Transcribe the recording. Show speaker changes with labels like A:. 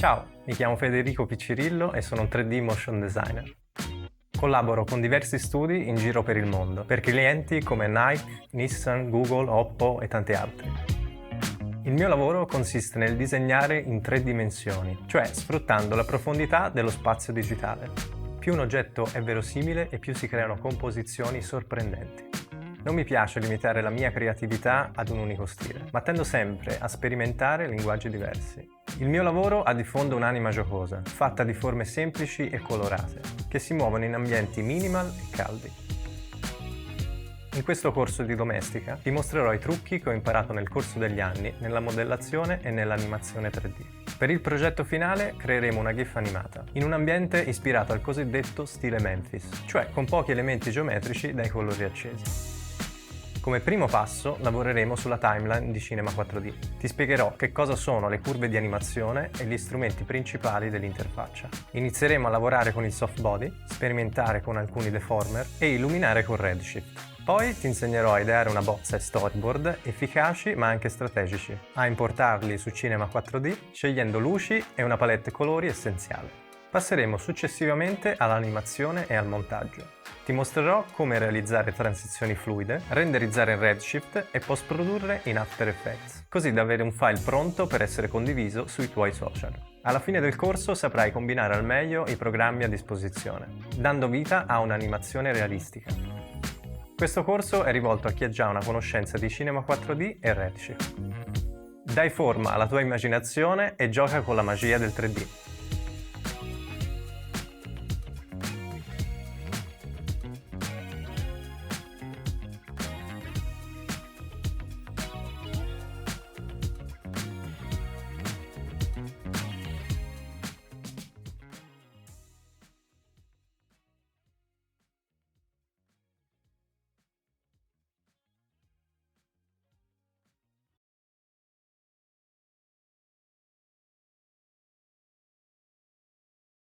A: Ciao, mi chiamo Federico Piccirillo e sono un 3D motion designer. Collaboro con diversi studi in giro per il mondo, per clienti come Nike, Nissan, Google, Oppo e tanti altri. Il mio lavoro consiste nel disegnare in 3 dimensioni, cioè sfruttando la profondità dello spazio digitale. Più un oggetto è verosimile e più si creano composizioni sorprendenti. Non mi piace limitare la mia creatività ad un unico stile, ma tendo sempre a sperimentare linguaggi diversi. Il mio lavoro ha di fondo un'anima giocosa, fatta di forme semplici e colorate, che si muovono in ambienti minimal e caldi. In questo corso di domestica ti mostrerò i trucchi che ho imparato nel corso degli anni nella modellazione e nell'animazione 3D. Per il progetto finale creeremo una GIF animata, in un ambiente ispirato al cosiddetto stile Memphis, cioè con pochi elementi geometrici dai colori accesi. Come primo passo lavoreremo sulla timeline di Cinema 4D. Ti spiegherò che cosa sono le curve di animazione e gli strumenti principali dell'interfaccia. Inizieremo a lavorare con il softbody, sperimentare con alcuni deformer e illuminare con Redshift. Poi ti insegnerò a ideare una bozza e storyboard efficaci ma anche strategici, a importarli su Cinema 4D scegliendo luci e una palette colori essenziale. Passeremo successivamente all'animazione e al montaggio. Ti mostrerò come realizzare transizioni fluide, renderizzare in Redshift e post-produrre in After Effects, così da avere un file pronto per essere condiviso sui tuoi social. Alla fine del corso saprai combinare al meglio i programmi a disposizione, dando vita a un'animazione realistica. Questo corso è rivolto a chi ha già una conoscenza di Cinema 4D e Redshift. Dai forma alla tua immaginazione e gioca con la magia del 3D.